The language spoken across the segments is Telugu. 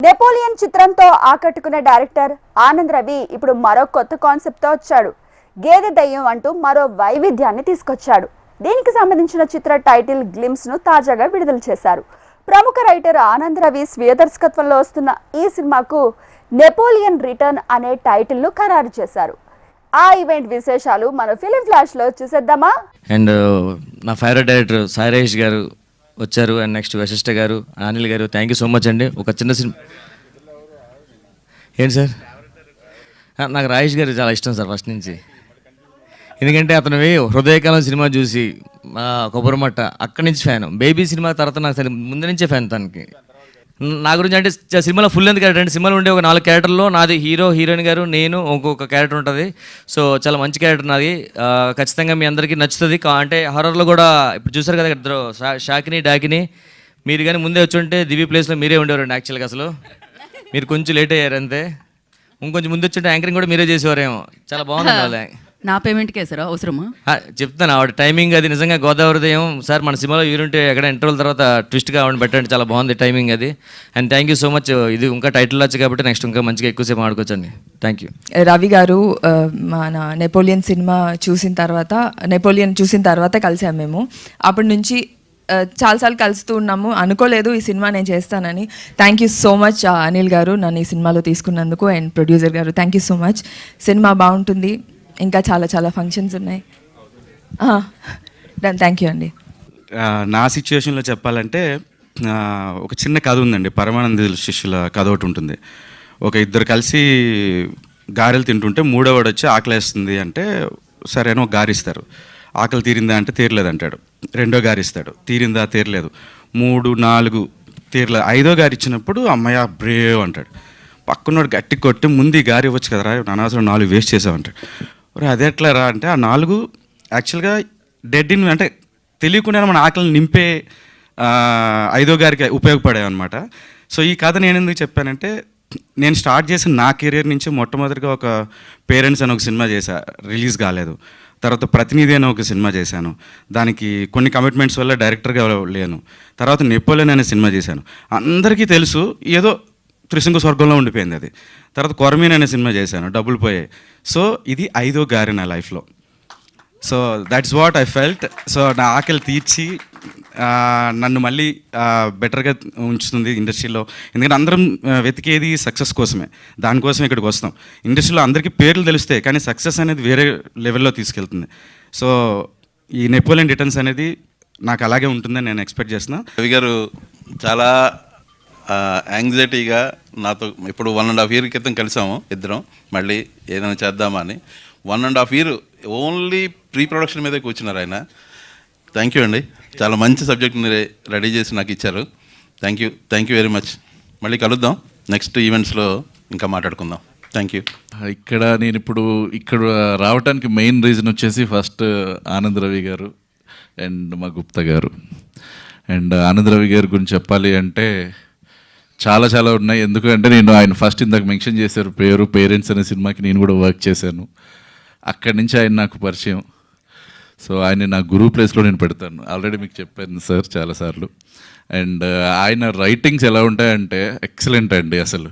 నెపోలియన్ చిత్రంతో ఆకట్టుకున్న డైరెక్టర్ ఆనంద్ రవి ఇప్పుడు మరో కొత్త కాన్సెప్ట్ తో వచ్చాడు. గేదె దయ్యం అంటూ మరో వైవిధ్యాన్ని తీసుకొచ్చాడు. దీనికి సంబంధించిన చిత్ర టైటిల్ గ్లిమ్స్ ను తాజాగా విడుదల చేశారు. ప్రముఖ రైటర్ ఆనంద్ రవి స్వీయ దర్శకత్వంలో వస్తున్న ఈ సినిమాకు నెపోలియన్ రిటర్న్ అనే టైటిల్ ను ఖరారు చేశారు. ఆ ఈవెంట్ విశేషాలు మన ఫిలిం ఫ్లాష్ లో చూసేద్దామా. అండ్ నా ఫేవరెట్ డైరెక్టర్ సాయిరేష్ గారు వచ్చారు. అండ్ నెక్స్ట్ వశిష్ఠ గారు, అనిల్ గారు, థ్యాంక్ యూ సో మచ్ అండి. ఒక చిన్న సినిమా ఏంటి సార్, నాకు రాజేష్ గారు చాలా ఇష్టం సార్ ఫస్ట్ నుంచి. ఎందుకంటే అతనివి హృదయకాలం సినిమా చూసి కొబ్బరిమట్ట అక్కడి నుంచి ఫ్యాన్, బేబీ సినిమా తర్వాత నాకు సరే ముందు నుంచే ఫ్యాన్ తనకి. నా గురించి అంటే సినిమాలో ఫుల్ ఎందుకు క్యారెక్టర్ అంటే సినిమాలో ఉండే ఒక 4 క్యారెక్టర్లో నాది హీరో, హీరోయిన్ గారు, నేను, ఇంకొక క్యారెక్టర్ ఉంటుంది. సో చాలా మంచి క్యారెక్టర్ నాది. ఖచ్చితంగా మీ అందరికీ నచ్చుతుంది. అంటే హారర్లో కూడా ఇప్పుడు చూసారు కదా ఇద్దరు షాకిని డాకిని, మీరు కానీ ముందే వచ్చి ఉంటే దివ్య ప్లేస్లో మీరే ఉండేవారండి. యాక్చువల్గా అసలు మీరు కొంచెం లేట్ అయ్యారు అంతే. ఇంకొంచెం ముందు వచ్చి యాంకరింగ్ కూడా మీరే చేసేవారేమో. చాలా బాగుంది వాళ్ళే. నా పేమెంట్కే సార్ అవసరమా చెప్తాను. ఆవిడ టైమింగ్ అది నిజంగా గోదావరిదయం సార్. మన సినిమాలో యూనిట్ ఎక్కడ ఇంటర్వల్ తర్వాత ట్విస్ట్గా ఆవిడ పెట్టండి, చాలా బాగుంది టైమింగ్ అది. And thank you so much. ఇది ఇంకా టైటిల్ వచ్చి కాబట్టి నెక్స్ట్ ఇంకా మంచిగా ఎక్కువసేపు ఆడుకోవచ్చండి. Thank you. రవి గారు మన నెపోలియన్ సినిమా నెపోలియన్ చూసిన తర్వాత కలిసాము మేము. అప్పటి నుంచి చాలాసార్లు కలుస్తూ ఉన్నాము. అనుకోలేదు ఈ సినిమా నేను చేస్తానని. Thank you so much Anil గారు నన్ను ఈ సినిమాలో తీసుకున్నందుకు. అండ్ ప్రొడ్యూసర్ గారు thank you so much. Cinema బాగుంటుంది, ఇంకా చాలా చాలా ఫంక్షన్స్ ఉన్నాయి. థ్యాంక్ యూ అండి. నా సిచ్యువేషన్లో చెప్పాలంటే ఒక చిన్న కథ ఉందండి. పరమానంద శిష్యుల కథ ఒకటి ఉంటుంది. ఒక ఇద్దరు కలిసి గారెలు తింటుంటే మూడోవాడు వచ్చి ఆకలేస్తుంది అంటే సరే అని ఒక గారిస్తారు. ఆకలి తీరిందా అంటే తీరలేదంటాడు. రెండో గారిస్తాడు, తీరిందా తీరలేదు. 3, 4 తీరలేదు. 5వ గారి ఇచ్చినప్పుడు అమ్మయ్య బ్రేవ్ అంటాడు. పక్కనోడు గట్టి కొట్టి ముందు ఈ గారి ఇవ్వచ్చు కదరా, అనవసరం 4 వేస్ట్ చేసావంటాడు. అదే ఎట్లా రా అంటే ఆ 4 యాక్చువల్గా డెడ్ ఇన్ అంటే తెలియకుండా మన ఆకలిని నింపే 5వ గారికి ఉపయోగపడేవి అనమాట. సో ఈ కథ నేను ఎందుకు చెప్పానంటే, నేను స్టార్ట్ చేసిన నా కెరీర్ నుంచి మొట్టమొదటిగా ఒక పేరెంట్స్ అని ఒక సినిమా చేశా, రిలీజ్ కాలేదు. తర్వాత ప్రతినిధి అని ఒక సినిమా చేశాను, దానికి కొన్ని కమిట్మెంట్స్ వల్ల డైరెక్టర్గా లేను. తర్వాత నెపోలియన్ అనే సినిమా చేశాను, అందరికీ తెలుసు, ఏదో త్రిశంగ స్వర్గంలో ఉండిపోయింది అది. తర్వాత కొరమీన్ అనే సినిమా చేశాను, డబ్బులు పోయాయి. సో ఇది 5వ గారి నా లైఫ్లో. So that's what I felt. So నా ఆకలి తీర్చి నన్ను మళ్ళీ బెటర్గా ఉంచుతుంది ఇండస్ట్రీలో. ఎందుకంటే అందరం వెతికేది సక్సెస్ కోసమే, దానికోసం ఇక్కడికి వస్తాం. ఇండస్ట్రీలో అందరికీ పేర్లు తెలుస్తాయి, కానీ సక్సెస్ అనేది వేరే లెవెల్లో తీసుకెళ్తుంది. సో ఈ నెపోలియన్ రిటర్న్స్ అనేది నాకు అలాగే ఉంటుందని నేను ఎక్స్పెక్ట్ చేస్తున్నా. రవి గారు చాలా యాంగ్జైటీగా నాతో ఇప్పుడు 1.5 year క్రితం కలిసాము ఇద్దరం, మళ్ళీ ఏదైనా చేద్దామా అని. 1.5 year ఓన్లీ ప్రీ ప్రొడక్షన్ మీదే కూర్చున్నారు ఆయన. థ్యాంక్ యూ అండి, చాలా మంచి సబ్జెక్ట్ని రెడీ చేసి నాకు ఇచ్చారు. Thank you very much. మళ్ళీ కలుద్దాం నెక్స్ట్ ఈవెంట్స్లో, ఇంకా మాట్లాడుకుందాం. Thank you. నేను ఇప్పుడు ఇక్కడ రావడానికి మెయిన్ రీజన్ వచ్చేసి ఫస్ట్ ఆనంద్ రవి గారు అండ్ మా గుప్తా గారు. అండ్ ఆనంద్ రవి గారి గురించి చెప్పాలి అంటే చాలా చాలా ఉన్నాయి. ఎందుకంటే నేను ఆయన ఫస్ట్ ఇందాక మెన్షన్ చేశారు పేరు, పేరెంట్స్ అనే సినిమాకి నేను కూడా వర్క్ చేశాను. అక్కడి నుంచి ఆయన నాకు పరిచయం. సో ఆయన నా గురువు ప్లేస్లో నేను పెడతాను, ఆల్రెడీ మీకు చెప్పాను సార్ చాలాసార్లు. అండ్ ఆయన రైటింగ్స్ ఎలా ఉంటాయంటే ఎక్సలెంట్ అండి. అసలు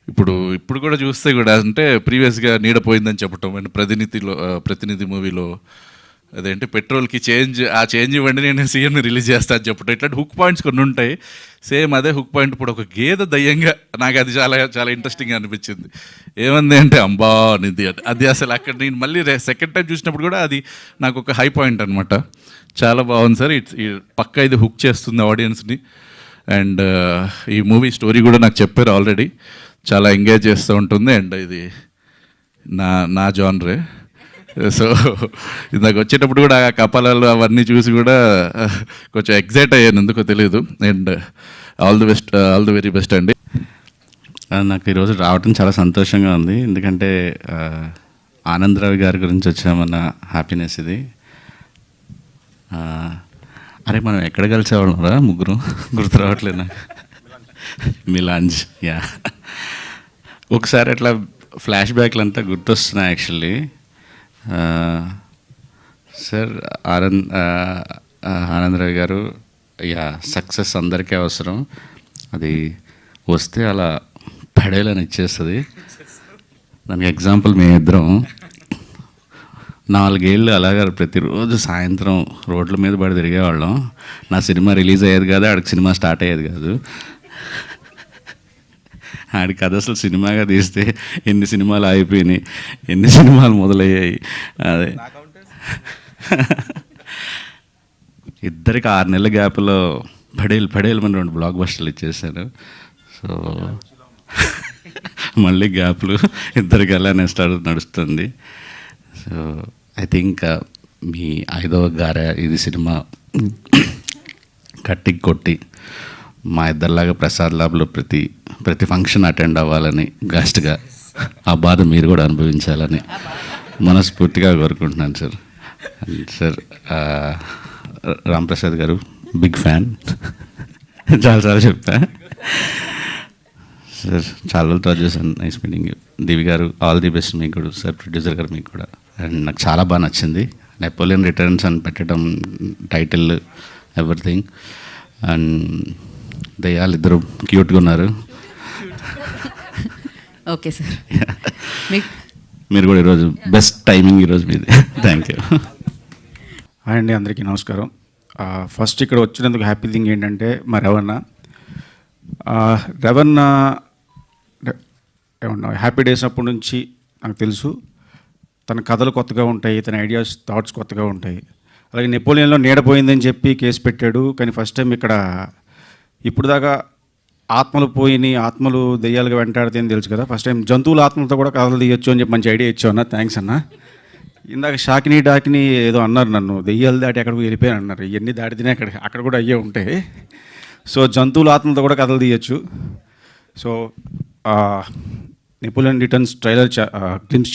ఇప్పుడు కూడా చూస్తే కూడా అంటే ప్రీవియస్గా నీడపోయిందని చెప్పటం, అండ్ ప్రతినిధి మూవీలో అదేంటి పెట్రోల్కి చేంజ్ ఇవ్వండి నేను సీఎంని రిలీజ్ చేస్తాను అని చెప్పటం, ఇట్లాంటి హుక్ పాయింట్స్ కొన్ని ఉంటాయి. సేమ్ అదే హుక్ పాయింట్ ఇప్పుడు ఒక గేదె దయ్యంగా నాకు అది చాలా చాలా ఇంట్రెస్టింగ్గా అనిపించింది. ఏమంది అంటే అంబా నిధి అది అసలు అక్కడ నేను మళ్ళీ సెకండ్ టైం చూసినప్పుడు కూడా అది నాకు ఒక హై పాయింట్ అనమాట. చాలా బాగుంది సార్. పక్కా ఇది హుక్ చేస్తుంది ఆడియన్స్ని. అండ్ ఈ మూవీ స్టోరీ కూడా నాకు చెప్పారు ఆల్రెడీ, చాలా ఎంగేజ్ చేస్తూ ఉంటుంది. అండ్ ఇది నా జానరే. సో ఇందాక వచ్చేటప్పుడు కూడా కపాలాలు అవన్నీ చూసి కూడా కొంచెం ఎగ్జైట్ అయ్యాను, ఎందుకో తెలియదు. And all the very best అండి. నాకు ఈరోజు రావటం చాలా సంతోషంగా ఉంది, ఎందుకంటే ఆనంద్ రవి గారి గురించి వచ్చామన్న హ్యాపీనెస్ ఇది. అరే మనం ఎక్కడ కలిసేవాళ్ళం రా ముగ్గురు, గుర్తు రావట్లేదు నాకు. మిలాంజ్, యా. ఒకసారి అట్లా ఫ్లాష్ బ్యాక్లు అంతా గుర్తొస్తున్నాయి యాక్చువల్లీ. సార్ ఆనంద్ రవి గారు, యా, సక్సెస్ అందరికీ అవసరం. అది వస్తే అలా పడేలని ఇచ్చేస్తుంది. దానికి ఎగ్జాంపుల్ మేమిద్దరం 4 ఏళ్ళు అలాగా ప్రతిరోజు సాయంత్రం రోడ్ల మీద పడి తిరిగేవాళ్ళం. నా సినిమా రిలీజ్ అయ్యేది కాదు, ఆడికి సినిమా స్టార్ట్ అయ్యేది కాదు. ఆడికి కథ అసలు సినిమాగా తీస్తే ఎన్ని సినిమాలు అయిపోయినాయి, ఎన్ని సినిమాలు మొదలయ్యాయి. అదే ఇద్దరికి 6 నెలల గ్యాప్లో పడేలు మన 2 బ్లాక్ బస్టర్లు ఇచ్చేసాను. సో మళ్ళీ గ్యాప్లు ఇద్దరికి అలానే నడుస్తుంది. సో ఐ థింక్ మీ 5వ గార ఇది సినిమా కట్టి కొట్టి మా ఇద్దరిలాగా ప్రసాద్ ల్యాబ్లో ప్రతి ఫంక్షన్ అటెండ్ అవ్వాలని గెస్ట్గా, ఆ బాధ మీరు కూడా అనుభవించాలని మనస్ఫూర్తిగా కోరుకుంటున్నాను సార్. సార్ రాంప్రసాద్ గారు బిగ్ ఫ్యాన్, చాలాసార్లు చెప్పా సార్. చాలా రోజులు ట్రై చేశాను. Nice meeting. దివి గారు ఆల్ ది బెస్ట్ మీకు కూడా సార్. ప్రొడ్యూసర్ గారు మీకు కూడా. అండ్ నాకు చాలా బాగా నచ్చింది. నెపోలియన్ రిటర్న్స్ అని పెట్టడం, టైటిల్, ఎవ్రీథింగ్. అండ్ దయ్యాలు ఇద్దరు క్యూట్గా ఉన్నారు. Okay sir. మీరు కూడా ఈరోజు బెస్ట్ టైమింగ్ ఈరోజు మీది. Thank you. హాయ్ అండి, అందరికీ నమస్కారం. ఫస్ట్ ఇక్కడ వచ్చినందుకు హ్యాపీ థింగ్ ఏంటంటే మా రవణ ఏమన్నా హ్యాపీ డేస్ అప్పటి నుంచి నాకు తెలుసు. తన కథలు కొత్తగా ఉంటాయి, తన ఐడియాస్, థాట్స్ కొత్తగా ఉంటాయి. అలాగే నెపోలియన్లో నీడపోయిందని చెప్పి కేసు పెట్టాడు. కానీ ఫస్ట్ టైం ఇక్కడ ఇప్పుడు దాకా ఆత్మలు పోయినాయి, ఆత్మలు దెయ్యాలుగా వెంటాడితే తెలుసు కదా. ఫస్ట్ టైం జంతువుల ఆత్మలతో కూడా కథలు తీయొచ్చు అని చెప్పి మంచి ఐడియా ఇచ్చావు అన్న. థ్యాంక్స్ అన్న. ఇందాక డాకిని ఏదో అన్నారు, నన్ను దెయ్యాలు దాటి ఎక్కడికి వెళ్ళిపోయాను అన్నారు. ఇవన్నీ దాటితేనే అక్కడ కూడా అయ్యే ఉంటాయి. సో జంతువుల ఆత్మలతో కూడా కథలు తీయచ్చు. So Napoleon returns trailer glimpse చాలా